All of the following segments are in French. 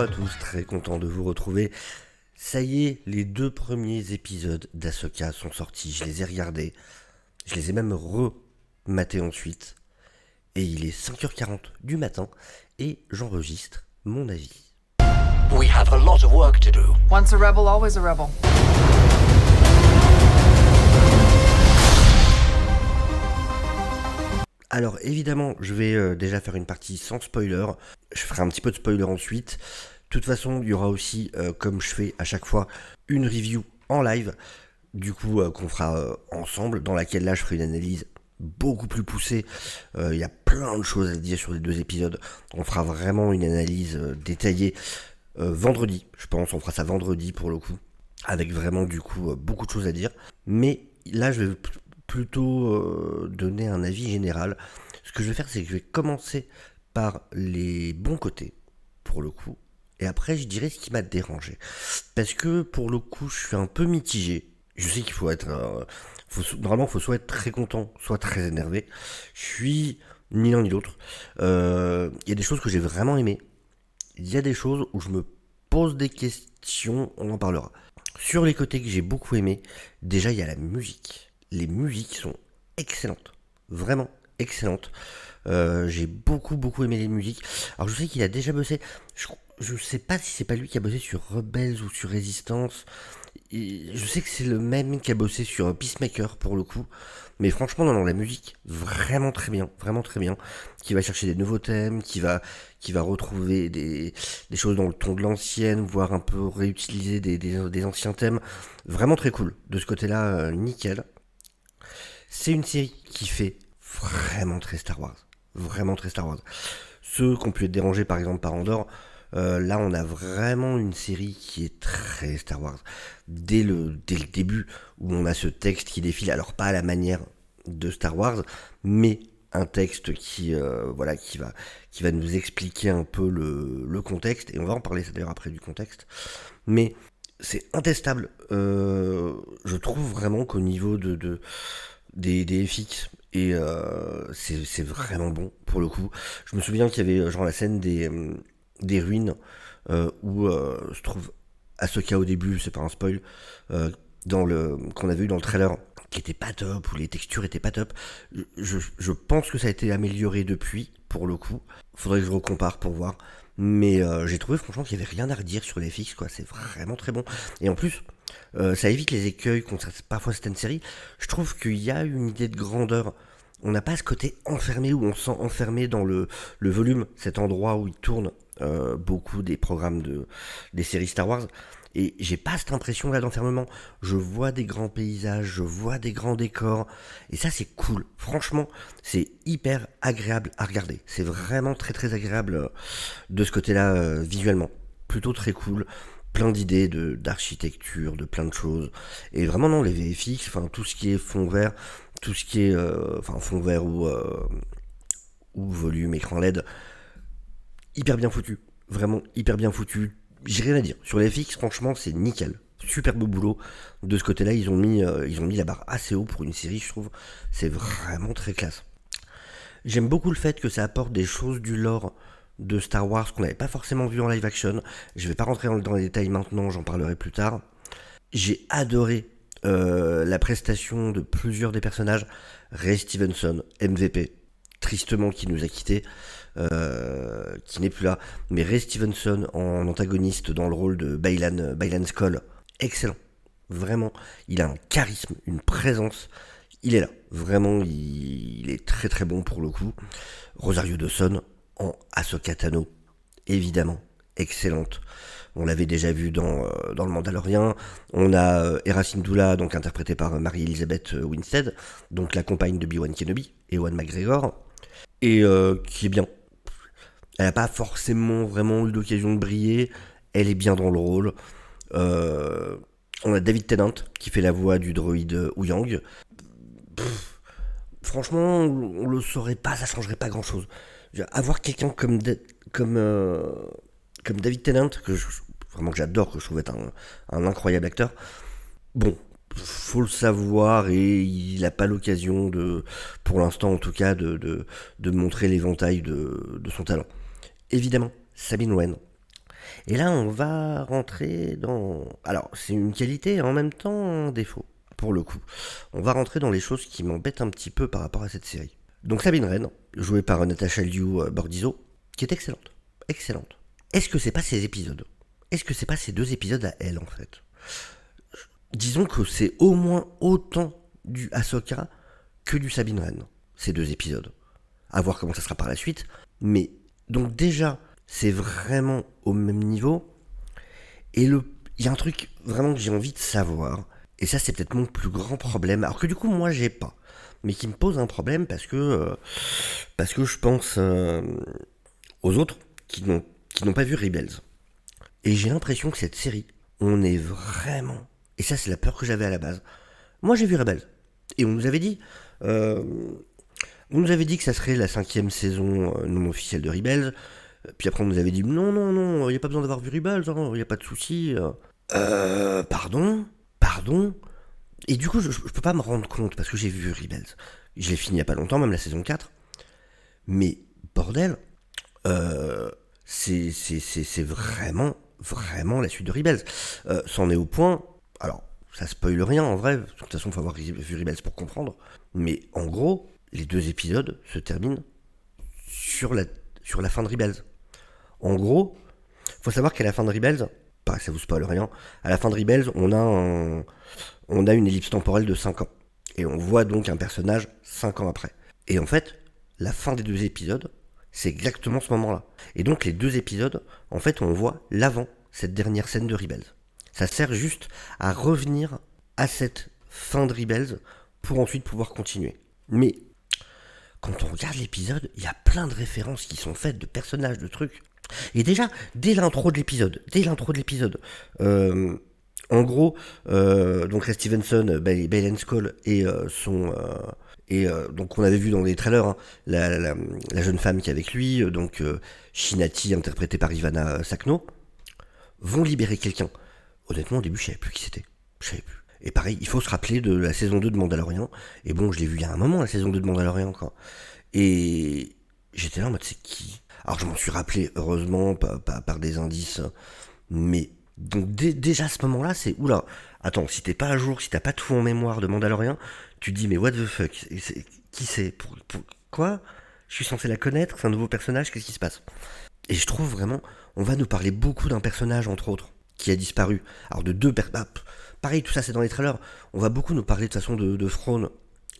à tous, très content de vous retrouver. Ça y est, les 2 premiers épisodes d'Ahsoka sont sortis, je les ai regardés, je les ai même rematés ensuite, et il est 5h40 du matin, et j'enregistre mon avis. We have a lot of work to do. Once a rebel, always a rebel. Alors évidemment, je vais déjà faire une partie sans spoiler, je ferai un petit peu de spoiler ensuite. De toute façon, il y aura aussi, comme je fais à chaque fois, une review en live, du coup qu'on fera ensemble, dans laquelle là je ferai une analyse beaucoup plus poussée. Il y a plein de choses à dire sur les 2 épisodes. On fera vraiment une analyse détaillée vendredi, je pense, on fera ça vendredi pour le coup, avec vraiment du coup beaucoup de choses à dire. Mais là je vais plutôt donner un avis général. Ce que je vais faire, c'est que je vais commencer par les bons côtés, pour le coup. Et après, je dirais ce qui m'a dérangé. Parce que, pour le coup, je suis un peu mitigé. Je sais qu'il faut être... normalement, il faut soit être très content, soit très énervé. Je suis ni l'un ni l'autre. Il y a des choses que j'ai vraiment aimées. Il y a des choses où je me pose des questions, on en parlera. Sur les côtés que j'ai beaucoup aimés, déjà, il y a la musique. Les musiques sont excellentes. Vraiment excellentes. J'ai beaucoup aimé les musiques. Alors je sais qu'il a déjà bossé, je sais pas si c'est pas lui qui a bossé sur Rebels ou sur Resistance. Et je sais que c'est le même qui a bossé sur Peacemaker pour le coup. Mais franchement, non, la musique, vraiment très bien. Qui va chercher des nouveaux thèmes, qui va retrouver des choses dans le ton de l'ancienne, voire un peu réutiliser des anciens thèmes. Vraiment très cool. De ce côté-là, nickel. C'est une série qui fait vraiment très Star Wars. Vraiment très Star Wars. Ceux qui ont pu être dérangés par exemple par Andorre, là on a vraiment une série qui est très Star Wars. Dès le début où on a ce texte qui défile, alors pas à la manière de Star Wars, mais un texte qui va nous expliquer un peu le contexte, et on va en parler d'ailleurs après du contexte, mais c'est intestable. Je trouve vraiment qu'au niveau des FX, et c'est vraiment bon pour le coup. Je me souviens qu'il y avait genre la scène des ruines où se trouve Ahsoka au début, c'est pas un spoil, qu'on avait eu dans le trailer, qui était pas top, où les textures étaient pas top. Je pense que ça a été amélioré depuis, pour le coup. Faudrait que je recompare pour voir. Mais j'ai trouvé franchement qu'il y avait rien à redire sur les FX, quoi. C'est vraiment très bon. Et en plus, ça évite les écueils qu'ont parfois certaines séries. Je trouve qu'il y a une idée de grandeur. On n'a pas ce côté enfermé où on se sent enfermé dans le volume, cet endroit où il tourne beaucoup des programmes des séries Star Wars. Et j'ai pas cette impression là d'enfermement. Je vois des grands paysages, je vois des grands décors. Et ça c'est cool. Franchement, c'est hyper agréable à regarder. C'est vraiment très agréable de ce côté-là visuellement. Plutôt très cool. Plein d'idées d'architecture, de plein de choses. Et vraiment non, les VFX, enfin tout ce qui est fond vert, tout ce qui est fond vert ou volume, écran LED, hyper bien foutu. Vraiment hyper bien foutu. J'ai rien à dire. Sur les FX, franchement, c'est nickel. Super beau boulot. De ce côté-là, ils ont mis la barre assez haut pour une série, je trouve. C'est vraiment très classe. J'aime beaucoup le fait que ça apporte des choses du lore de Star Wars qu'on n'avait pas forcément vu en live action. Je vais pas rentrer dans les détails maintenant, j'en parlerai plus tard. J'ai adoré la prestation de plusieurs des personnages. Ray Stevenson, MVP, tristement qui nous a quittés, qui n'est plus là, mais Ray Stevenson en antagoniste dans le rôle de Baylan Skoll, excellent, vraiment, il a un charisme, une présence, il est là, vraiment, il est très bon pour le coup. Rosario Dawson en Ahsoka Tano, évidemment, excellente. On l'avait déjà vu dans le Mandalorian. On a Hera Syndulla, donc interprétée par Mary-Elizabeth Winstead, donc la compagne de Obi-Wan Kenobi, Ewan McGregor, et qui est bien. Elle n'a pas forcément vraiment eu l'occasion de briller. Elle est bien dans le rôle. On a David Tennant qui fait la voix du droïde Ouyang. Franchement, on le saurait pas, ça changerait pas grand chose. Avoir quelqu'un comme David Tennant, vraiment que j'adore, que je trouve être un incroyable acteur. Bon, faut le savoir, et il n'a pas l'occasion pour l'instant en tout cas, de montrer l'éventail de son talent. Évidemment, Sabine Wren. Et là, on va rentrer dans... Alors, c'est une qualité et en même temps un défaut, pour le coup. On va rentrer dans les choses qui m'embêtent un petit peu par rapport à cette série. Donc Sabine Wren, jouée par Natasha Liu Bordizzo, qui est excellente. Excellente. Est-ce que c'est pas ces épisodes? Est-ce que c'est pas ces 2 épisodes à elle, en fait? Disons que c'est au moins autant du Ahsoka que du Sabine Wren, ces 2 épisodes. À voir comment ça sera par la suite. Mais, donc déjà, c'est vraiment au même niveau. Et il y a un truc vraiment que j'ai envie de savoir. Et ça, c'est peut-être mon plus grand problème. Alors que du coup, moi, j'ai pas. Mais qui me pose un problème parce que je pense aux autres qui n'ont pas vu Rebels. Et j'ai l'impression que cette série, on est vraiment... Et ça, c'est la peur que j'avais à la base. Moi, j'ai vu Rebels. Et on nous avait dit... on nous avait dit que ça serait la 5e saison non officielle de Rebels. Puis après, on nous avait dit non, il n'y a pas besoin d'avoir vu Rebels, il n'y a pas de souci. Pardon. Et du coup, je peux pas me rendre compte parce que j'ai vu Rebels. Je l'ai fini il y a pas longtemps, même la saison 4. Mais bordel, c'est vraiment la suite de Rebels. C'en est au point. Alors, ça spoil rien en vrai. De toute façon, il faut avoir vu Rebels pour comprendre. Mais en gros, les 2 épisodes se terminent sur la fin de Rebels. En gros, faut savoir qu'à la fin de Rebels, pas ça vous spoil rien, à la fin de Rebels, on a une ellipse temporelle de 5 ans. Et on voit donc un personnage 5 ans après. Et en fait, la fin des 2 épisodes, c'est exactement ce moment-là. Et donc les 2 épisodes, en fait, on voit l'avant, cette dernière scène de Rebels. Ça sert juste à revenir à cette fin de Rebels pour ensuite pouvoir continuer. Mais quand on regarde l'épisode, il y a plein de références qui sont faites de personnages, de trucs. Et déjà, dès l'intro de l'épisode, en gros, donc Ray Stevenson, Baylan Skoll et donc on avait vu dans les trailers hein, la jeune femme qui est avec lui, Shinati interprétée par Ivana Sakno, vont libérer quelqu'un. Honnêtement, au début, je savais plus qui c'était. Je savais plus. Et pareil, il faut se rappeler de la saison 2 de Mandalorian. Et bon, je l'ai vu il y a un moment, la saison 2 de Mandalorian, quoi. Et j'étais là en mode, c'est qui? Alors je m'en suis rappelé, heureusement, par des indices. Mais donc déjà à ce moment-là, c'est oula. Attends, si t'es pas à jour, si t'as pas tout en mémoire de Mandalorian, tu te dis mais what the fuck? Qui c'est? Quoi? Je suis censé la connaître? C'est un nouveau personnage? Qu'est-ce qui se passe? Et je trouve vraiment, on va nous parler beaucoup d'un personnage entre autres qui a disparu. Alors de 2 pareil, tout ça c'est dans les trailers. On va beaucoup nous parler de façon de Thrawn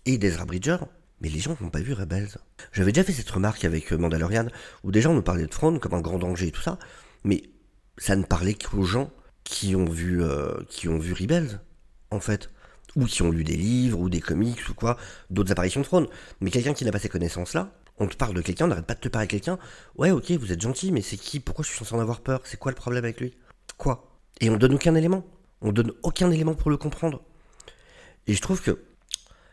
et d'Ezra Bridger. Mais les gens n'ont pas vu Rebels. J'avais déjà fait cette remarque avec Mandalorian, où des gens nous parlaient de Thrawn comme un grand danger et tout ça, mais ça ne parlait qu'aux gens qui ont vu Rebels, en fait. Ou qui ont lu des livres, ou des comics, ou quoi, d'autres apparitions de Thrawn. Mais quelqu'un qui n'a pas ces connaissances-là, on te parle de quelqu'un, on n'arrête pas de te parler de quelqu'un, ouais ok, vous êtes gentil, mais c'est qui? Pourquoi je suis censé en avoir peur? C'est quoi le problème avec lui? Quoi? Et on donne aucun élément. On donne aucun élément pour le comprendre. Et je trouve que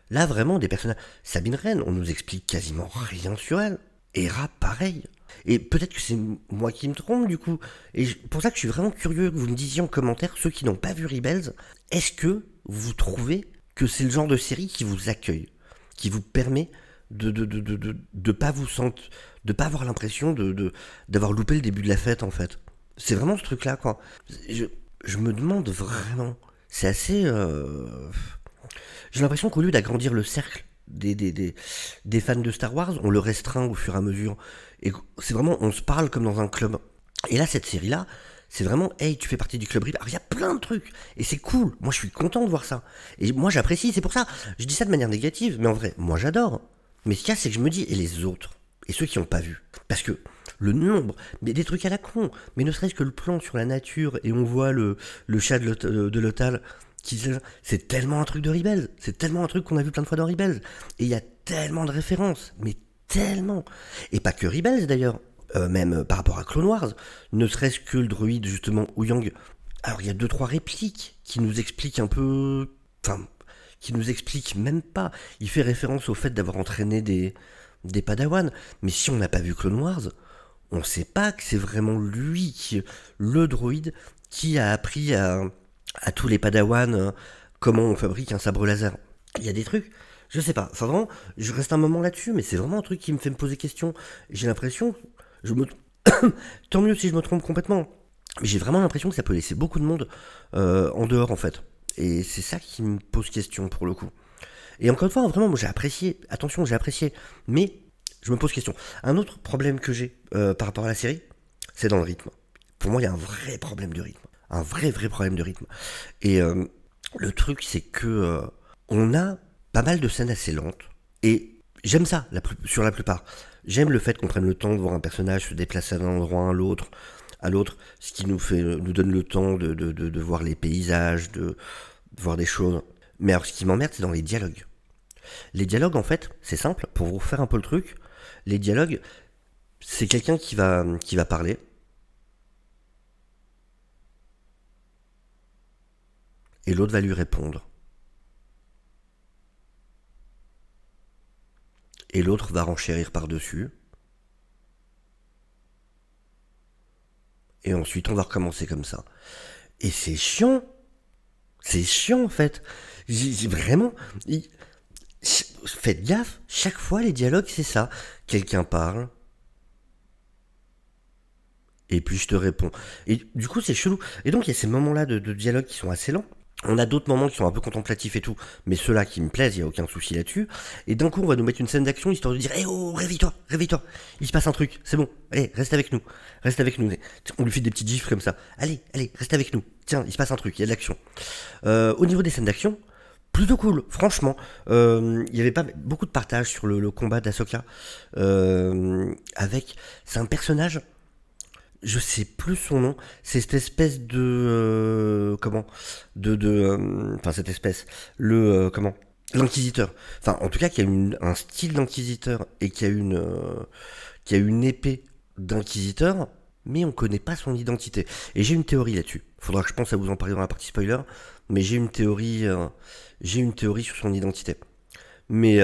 là, vraiment, des personnages... Sabine Wren, on nous explique quasiment rien sur elle. Hera, pareil. Et peut-être que c'est moi qui me trompe, du coup. Et pour ça que je suis vraiment curieux que vous me disiez en commentaire, ceux qui n'ont pas vu Rebels, est-ce que vous trouvez que c'est le genre de série qui vous accueille, qui vous permet de pas vous sentir... de pas avoir l'impression d'avoir loupé le début de la fête, en fait. C'est vraiment ce truc-là, quoi. Je me demande vraiment... C'est assez... J'ai l'impression qu'au lieu d'agrandir le cercle des fans de Star Wars, on le restreint au fur et à mesure. Et c'est vraiment, on se parle comme dans un club. Et là, cette série-là, c'est vraiment, hey, tu fais partie du club RIP. Alors, il y a plein de trucs. Et c'est cool. Moi, je suis content de voir ça. Et moi, j'apprécie. C'est pour ça. Je dis ça de manière négative. Mais en vrai, moi, j'adore. Mais ce qu'il y a, c'est que je me dis, et les autres? Et ceux qui n'ont pas vu? Parce que le nombre, mais des trucs à la con. Mais ne serait-ce que le plan sur la nature, et on voit le chat de Lothal. C'est tellement un truc de Rebels, c'est tellement un truc qu'on a vu plein de fois dans Rebels, et il y a tellement de références, mais tellement, et pas que Rebels d'ailleurs, même par rapport à Clone Wars, ne serait-ce que le droïde justement Ouyang. Alors il y a 2-3 répliques qui nous expliquent un peu, enfin, qui nous expliquent même pas. Il fait référence au fait d'avoir entraîné des Padawans, mais si on n'a pas vu Clone Wars, on sait pas que c'est vraiment lui, le droïde, qui a appris à tous les padawans comment on fabrique un sabre laser. Il y a des trucs, je sais pas, enfin vraiment, je reste un moment là-dessus, mais c'est vraiment un truc qui me fait me poser question. J'ai l'impression, tant mieux si je me trompe complètement, Mais j'ai vraiment l'impression que ça peut laisser beaucoup de monde en dehors en fait. Et c'est ça qui me pose question pour le coup. Et encore une fois, vraiment, moi j'ai apprécié, attention, j'ai apprécié, mais je me pose question. Un autre problème que j'ai par rapport à la série, c'est dans le rythme. Pour moi, il y a un vrai problème de rythme. Un vrai problème de rythme. Et le truc, c'est que on a pas mal de scènes assez lentes. Et j'aime ça, sur la plupart. J'aime le fait qu'on prenne le temps de voir un personnage se déplacer d'un endroit à l'autre, ce qui nous donne le temps de voir les paysages, de voir des choses. Mais alors, ce qui m'emmerde, c'est dans les dialogues. Les dialogues, en fait, c'est simple, pour vous refaire un peu le truc, les dialogues, c'est quelqu'un qui va parler, et l'autre va lui répondre. Et l'autre va renchérir par-dessus. Et ensuite, on va recommencer comme ça. Et c'est chiant. C'est chiant, en fait. Vraiment... Faites gaffe, chaque fois, les dialogues, c'est ça. Quelqu'un parle, et puis je te réponds. Et du coup, c'est chelou. Et donc, il y a ces moments-là de dialogue qui sont assez lents. On a d'autres moments qui sont un peu contemplatifs et tout, mais ceux-là qui me plaisent, il n'y a aucun souci là-dessus. Et d'un coup, on va nous mettre une scène d'action histoire de dire eh oh, réveille-toi, réveille-toi, il se passe un truc, c'est bon, allez, reste avec nous, reste avec nous. On lui fait des petits gifs comme ça. Allez, allez, reste avec nous. Tiens, il se passe un truc, il y a de l'action. Au niveau des scènes d'action, plutôt cool, franchement. Il y avait pas beaucoup de partage sur le combat d'Ahsoka. C'est un personnage je sais plus son nom, c'est cette espèce de comment enfin cette espèce comment l'inquisiteur. Enfin en tout cas qui a un style d'inquisiteur et qui a une épée d'inquisiteur, mais on connaît pas son identité. Et j'ai une théorie là-dessus. Faudra que je pense à vous en parler dans la partie spoiler, mais j'ai une théorie sur son identité. Mais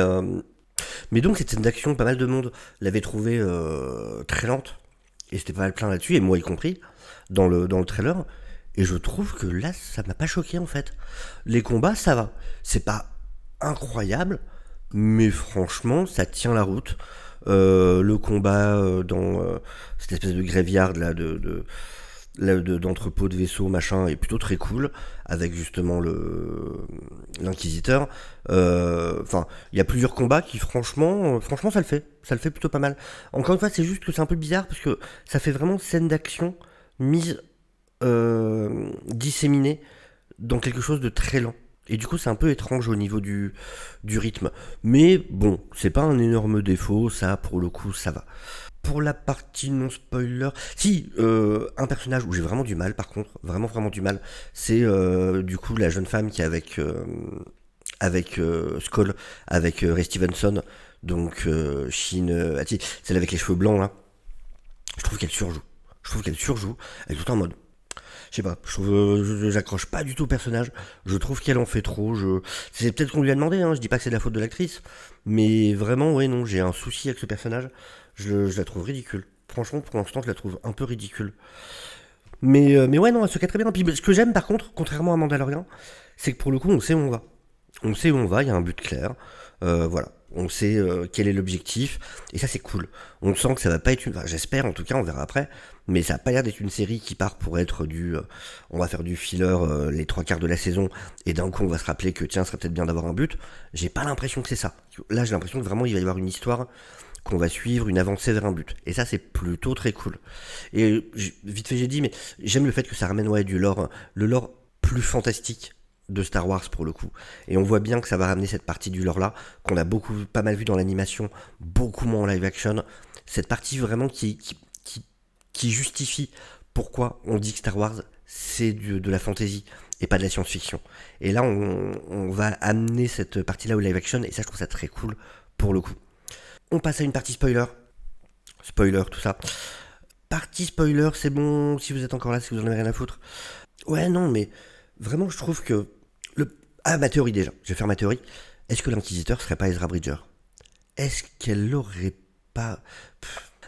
mais donc cette scène d'action, pas mal de monde l'avait trouvée très lente. Et c'était pas mal plein là-dessus, et moi y compris, dans le trailer. Et je trouve que là, ça m'a pas choqué en fait. Les combats, ça va. C'est pas incroyable, mais franchement, ça tient la route. Le combat dans cette espèce de graveyard là, d'entrepôt de vaisseaux machin est plutôt très cool avec justement l'inquisiteur. Enfin il y a plusieurs combats qui franchement ça le fait plutôt pas mal. Encore une fois c'est juste que c'est un peu bizarre parce que ça fait vraiment scène d'action mise disséminée dans quelque chose de très lent. Et du coup, c'est un peu étrange au niveau du rythme. Mais bon, c'est pas un énorme défaut, ça, pour le coup, ça va. Pour la partie non spoiler, si, un personnage où j'ai vraiment du mal, par contre, vraiment du mal, c'est du coup la jeune femme qui est avec Skull, avec Ray Stevenson, donc Shin Hati, celle avec les cheveux blancs là. Je trouve qu'elle surjoue. Elle est tout en mode. Je sais pas, j'accroche pas du tout au personnage. Je trouve qu'elle en fait trop. C'est peut-être qu'on lui a demandé, hein, je dis pas que c'est de la faute de l'actrice. Mais vraiment, ouais, non, j'ai un souci avec ce personnage. Je la trouve ridicule. Franchement, pour l'instant, je la trouve un peu ridicule. Mais ouais, non, elle se cache très bien. Puis, ce que j'aime, par contre, contrairement à Mandalorian, c'est que pour le coup, on sait où on va. On sait où on va, il y a un but clair. Voilà. On sait quel est l'objectif. Et ça, c'est cool. On sent que ça va pas être une... Enfin, j'espère, en tout cas, on verra après. Mais ça a pas l'air d'être une série qui part pour être on va faire du filler les 3/4 de la saison. Et d'un coup, on va se rappeler que, tiens, ce serait peut-être bien d'avoir un but. J'ai pas l'impression que c'est ça. Là, j'ai l'impression que vraiment, il va y avoir une histoire qu'on va suivre, une avancée vers un but. Et ça, c'est plutôt très cool. Et vite fait, j'ai dit, mais j'aime le fait que ça ramène du lore. Le lore plus fantastique de Star Wars pour le coup. Et on voit bien que ça va ramener cette partie du lore là, qu'on a pas mal vu dans l'animation, beaucoup moins en live action. Cette partie vraiment qui justifie pourquoi on dit que Star Wars c'est de la fantasy et pas de la science-fiction. Et là on va amener cette partie là au live action et ça je trouve ça très cool pour le coup. On passe à une partie spoiler. Spoiler, tout ça. Partie spoiler, c'est bon si vous êtes encore là, si vous en avez rien à foutre. Ouais non mais vraiment je trouve que ma théorie déjà, je vais faire ma théorie. Est-ce que l'inquisiteur serait pas Ezra Bridger? Est-ce qu'elle l'aurait pas...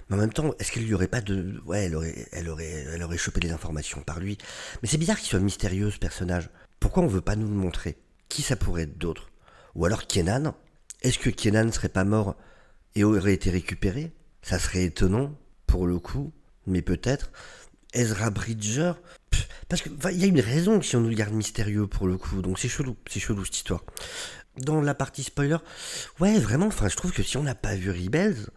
Mais en même temps, est-ce qu'il y aurait pas de... Ouais, elle aurait chopé des informations par lui. Mais c'est bizarre qu'il soit mystérieux, ce personnage. Pourquoi on veut pas nous le montrer? Qui ça pourrait être d'autre? Ou alors Kenan? Est-ce que Kenan serait pas mort et aurait été récupéré? Ça serait étonnant, pour le coup, mais peut-être. Ezra Bridger, parce que il y a une raison si on nous le garde mystérieux pour le coup, donc c'est chelou cette histoire. Dans la partie spoiler, ouais vraiment, je trouve que si on n'a pas vu Rebels,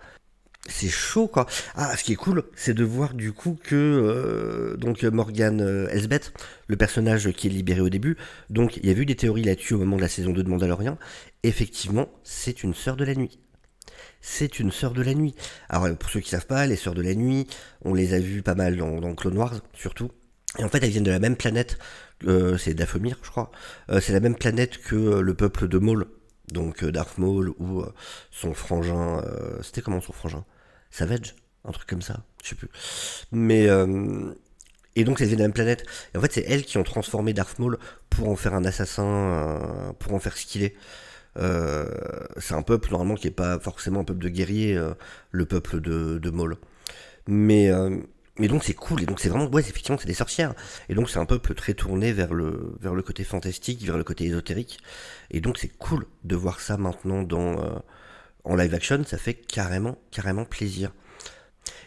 c'est chaud quoi. Ah, ce qui est cool, c'est de voir du coup que donc Morgan Elsbeth, le personnage qui est libéré au début, donc il y a eu des théories là-dessus au moment de la saison 2 de Mandalorian, effectivement, c'est une sœur de la nuit. C'est une sœur de la nuit. Alors pour ceux qui savent pas, les sœurs de la nuit, on les a vues pas mal dans Clone Wars surtout. Et en fait, elles viennent de la même planète, c'est Dathomir, je crois. C'est la même planète que le peuple de Maul, donc Darth Maul ou son frangin. C'était comment son frangin? Savage, un truc comme ça, je sais plus. Mais et donc elles viennent de la même planète. Et en fait, c'est elles qui ont transformé Darth Maul pour en faire un assassin, pour en faire ce qu'il est. C'est un peuple normalement qui est pas forcément un peuple de guerriers, le peuple de Maul. Mais mais donc c'est cool, et donc c'est vraiment, ouais, effectivement c'est des sorcières, et donc c'est un peuple très tourné vers le côté fantastique, vers le côté ésotérique, et donc c'est cool de voir ça maintenant en live action, ça fait carrément plaisir.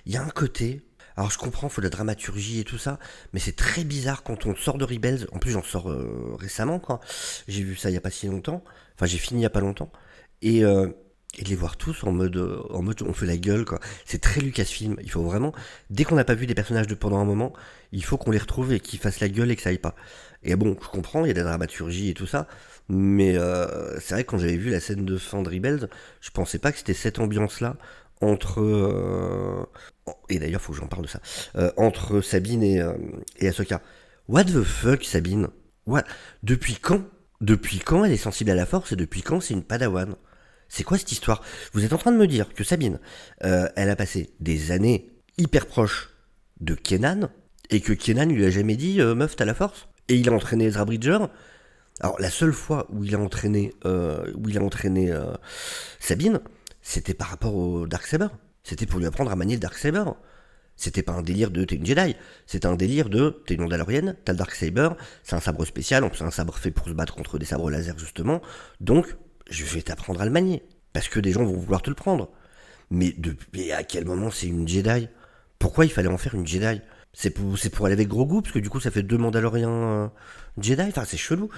Il y a un côté, alors je comprends, faut de la dramaturgie et tout ça, mais c'est très bizarre quand on sort de Rebels, en plus j'en sors récemment quoi, j'ai vu ça il y a pas si longtemps, enfin j'ai fini il y a pas longtemps, et et de les voir tous en mode on fait la gueule quoi. C'est très Lucasfilm. Il faut vraiment, dès qu'on n'a pas vu des personnages de pendant un moment, il faut qu'on les retrouve et qu'ils fassent la gueule et que ça aille pas. Et bon, je comprends, il y a de la dramaturgie et tout ça, mais c'est vrai que quand j'avais vu la scène de fin de Rebels, je pensais pas que c'était cette ambiance-là entre et d'ailleurs faut que j'en parle de ça entre Sabine et Ahsoka. What the fuck Sabine? What? Depuis quand? Depuis quand elle est sensible à la force et depuis quand c'est une Padawan? C'est quoi cette histoire? Vous êtes en train de me dire que Sabine, elle a passé des années hyper proches de Kenan, et que Kenan lui a jamais dit meuf t'as la force? Et il a entraîné Ezra Bridger. Alors la seule fois où il a entraîné, Sabine, c'était par rapport au Darksaber. C'était pour lui apprendre à manier le Darksaber. C'était pas un délire de t'es une Jedi, c'était un délire de t'es une Mandalorienne, t'as le Darksaber, c'est un sabre spécial, en plus un sabre fait pour se battre contre des sabres laser justement, donc je vais t'apprendre à le manier. Parce que des gens vont vouloir te le prendre. Mais à quel moment c'est une Jedi? Pourquoi il fallait en faire une Jedi? C'est pour aller avec Grogu, parce que du coup ça fait deux Mandaloriens Jedi. Enfin c'est chelou.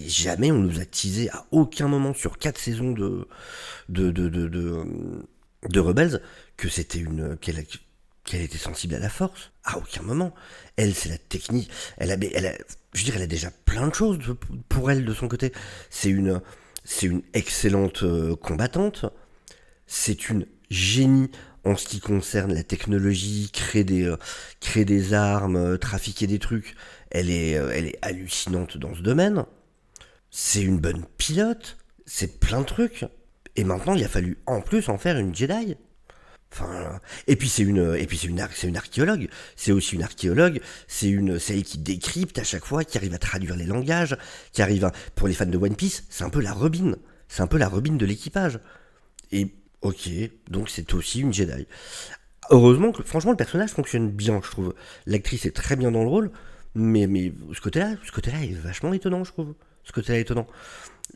Jamais on nous a teasé à aucun moment sur 4 saisons de Rebels que c'était qu'elle était sensible à la force. À aucun moment. Elle, c'est la technique. Je veux dire, elle a déjà plein de choses pour elle de son côté. C'est une excellente combattante. C'est une génie en ce qui concerne la technologie, créer des armes, trafiquer des trucs. Elle est hallucinante dans ce domaine. C'est une bonne pilote. C'est plein de trucs. Et maintenant, il a fallu en plus en faire une Jedi. Enfin, c'est une archéologue. C'est aussi une archéologue. C'est elle qui décrypte à chaque fois, qui arrive à traduire les langages, qui arrive pour les fans de One Piece, c'est un peu la Robin. C'est un peu la Robin de l'équipage. Et, ok, donc c'est aussi une Jedi. Heureusement que, franchement, le personnage fonctionne bien, je trouve. L'actrice est très bien dans le rôle, mais ce côté-là est vachement étonnant, je trouve. Ce côté-là est étonnant.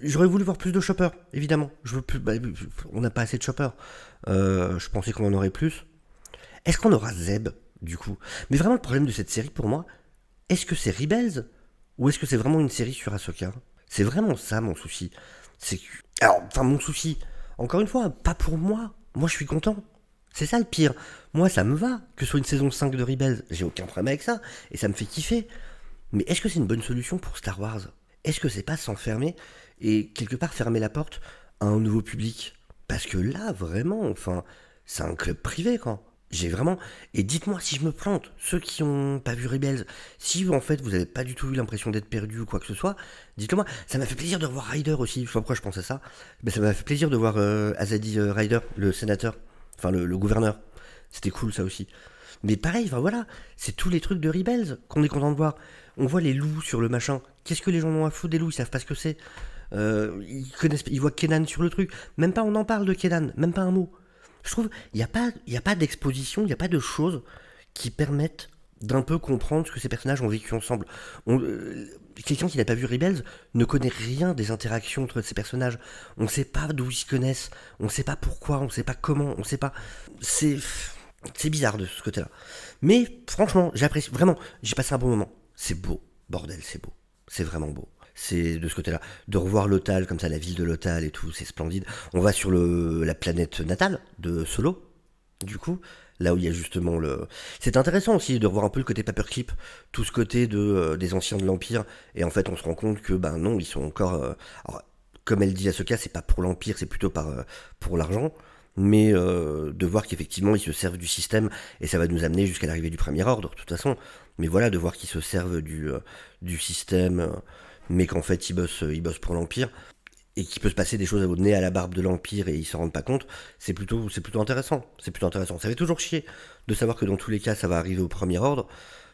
J'aurais voulu voir plus de Chopper, évidemment. On n'a pas assez de Chopper. Je pensais qu'on en aurait plus. Est-ce qu'on aura Zeb, du coup? Mais vraiment, le problème de cette série, pour moi, est-ce que c'est Rebels? Ou est-ce que c'est vraiment une série sur Ahsoka? C'est vraiment ça, mon souci. Mon souci, encore une fois, pas pour moi. Moi, je suis content. C'est ça le pire. Moi, ça me va que ce soit une saison 5 de Rebels. J'ai aucun problème avec ça. Et ça me fait kiffer. Mais est-ce que c'est une bonne solution pour Star Wars? Est-ce que c'est pas s'enfermer et quelque part fermer la porte à un nouveau public? Parce que là, vraiment, c'est un club privé, quoi. J'ai vraiment... Et dites-moi si je me plante, ceux qui ont pas vu Rebels, si en fait vous avez pas du tout eu l'impression d'être perdu ou quoi que ce soit, dites-le moi. Ça m'a fait plaisir de voir Ryder aussi, je sais pas pourquoi je pense à ça, mais ça m'a fait plaisir de voir Azadi Ryder, le sénateur, enfin le gouverneur. C'était cool ça aussi. Mais pareil, voilà, c'est tous les trucs de Rebels qu'on est content de voir. On voit les loups sur le machin. Qu'est-ce que les gens ont à foutre des loups? Ils savent pas ce que c'est. Ils voient Kenan sur le truc. Même pas on en parle de Kenan, même pas un mot. Je trouve, il n'y a pas d'exposition, il n'y a pas de choses qui permettent d'un peu comprendre ce que ces personnages ont vécu ensemble. Quelqu'un qui n'a pas vu Rebels ne connaît rien des interactions entre ces personnages. On ne sait pas d'où ils se connaissent, on ne sait pas pourquoi, on ne sait pas comment, on ne sait pas... C'est bizarre de ce côté-là. Mais franchement, j'apprécie vraiment, j'ai passé un bon moment. C'est beau, bordel, c'est beau. C'est vraiment beau. C'est de ce côté-là. De revoir Lothal, comme ça, la ville de Lothal et tout, c'est splendide. On va sur la planète natale de Solo, du coup, là où il y a justement le... C'est intéressant aussi de revoir un peu le côté paperclip, tout ce côté des anciens de l'Empire, et en fait on se rend compte que, ben non, ils sont encore... alors, comme elle dit Ahsoka, c'est pas pour l'Empire, c'est plutôt pour l'argent, mais de voir qu'effectivement ils se servent du système, et ça va nous amener jusqu'à l'arrivée du Premier Ordre, de toute façon, mais voilà, de voir qu'ils se servent du système, mais qu'en fait ils bossent pour l'Empire, et qu'il peut se passer des choses au nez à la barbe de l'Empire et ils s'en rendent pas compte, c'est plutôt intéressant. C'est plutôt intéressant. Ça fait toujours chier de savoir que dans tous les cas, ça va arriver au premier ordre,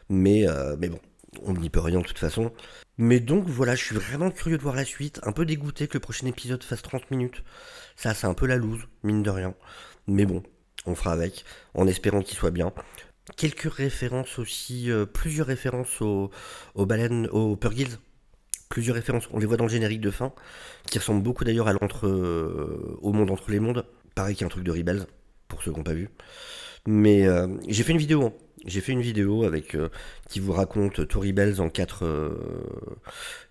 mais bon, on n'y peut rien de toute façon. Mais donc voilà, je suis vraiment curieux de voir la suite, un peu dégoûté que le prochain épisode fasse 30 minutes. Ça, c'est un peu la loose, mine de rien. Mais bon, on fera avec, en espérant qu'il soit bien. Quelques références aussi, plusieurs références aux baleines, aux Purgils. Plusieurs références, on les voit dans le générique de fin, qui ressemble beaucoup d'ailleurs au monde entre les mondes. Pareil qu'il y a un truc de Rebels, pour ceux qui n'ont pas vu. Mais j'ai fait une vidéo, hein. J'ai fait une vidéo qui vous raconte tout Rebels en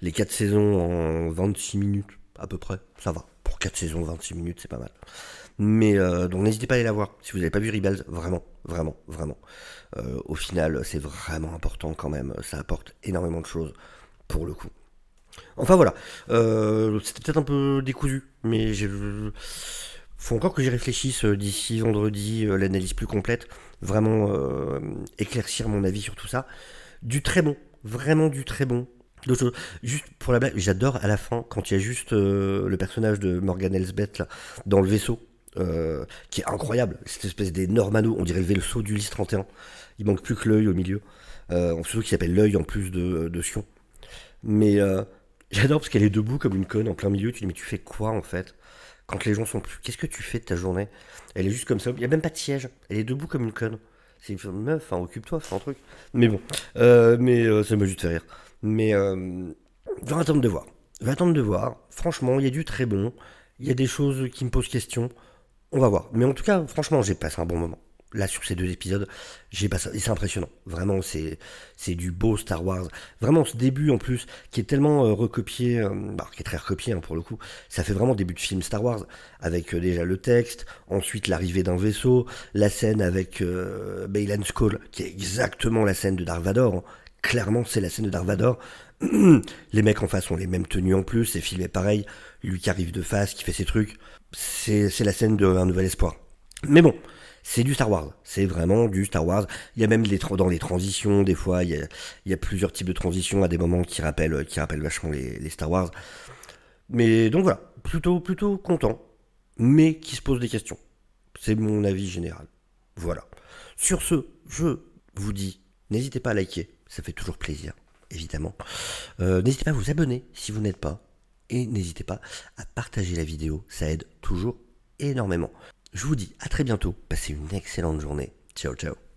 les 4 saisons en 26 minutes, à peu près. Ça va, pour 4 saisons, 26 minutes, c'est pas mal. Mais donc n'hésitez pas à aller la voir, si vous n'avez pas vu Rebels, vraiment, vraiment, vraiment. Au final, c'est vraiment important quand même, ça apporte énormément de choses, pour le coup. Enfin voilà, c'était peut-être un peu décousu, mais faut encore que j'y réfléchisse d'ici vendredi, l'analyse plus complète, vraiment éclaircir mon avis sur tout ça. Du très bon, vraiment du très bon. D'autres choses. Juste pour la blague, j'adore à la fin quand il y a juste le personnage de Morgan Elsbeth là, dans le vaisseau, qui est incroyable, cette espèce d'énorme anneau, on dirait le vaisseau d'Ulysse 31. Il manque plus que l'œil au milieu, surtout qui s'appelle l'œil en plus de Sion. Mais j'adore parce qu'elle est debout comme une conne en plein milieu. Tu dis, mais tu fais quoi en fait? Quand les gens sont plus. Qu'est-ce que tu fais de ta journée? Elle est juste comme ça. Il n'y a même pas de siège. Elle est debout comme une conne. C'est une meuf, hein, occupe-toi, fais un truc. Mais bon. Ça m'a juste fait rire. Mais je vais attendre de voir. Je vais attendre de voir. Franchement, il y a du très bon. Il y a des choses qui me posent question. On va voir. Mais en tout cas, franchement, j'ai passé un bon moment. Là, sur ces 2 épisodes, j'ai passé. Et c'est impressionnant. Vraiment, c'est du beau Star Wars. Vraiment, ce début, en plus, qui est tellement recopié, qui est très recopié, hein, pour le coup, ça fait vraiment début de film Star Wars, avec déjà le texte, ensuite l'arrivée d'un vaisseau, la scène avec Baylan Skoll, qui est exactement la scène de Dark Vador, hein. Clairement, c'est la scène de Dark Vador. Les mecs en face ont les mêmes tenues en plus, c'est filmé pareil. Lui qui arrive de face, qui fait ses trucs. C'est la scène d'un nouvel espoir. Mais bon, c'est du Star Wars. C'est vraiment du Star Wars. Il y a même dans les transitions, des fois, il y a plusieurs types de transitions à des moments qui rappellent vachement les Star Wars. Mais donc voilà, plutôt content, mais qui se pose des questions. C'est mon avis général. Voilà. Sur ce, je vous dis, n'hésitez pas à liker, ça fait toujours plaisir, évidemment. N'hésitez pas à vous abonner si vous n'êtes pas. Et n'hésitez pas à partager la vidéo, ça aide toujours énormément. Je vous dis à très bientôt, passez une excellente journée. Ciao ciao.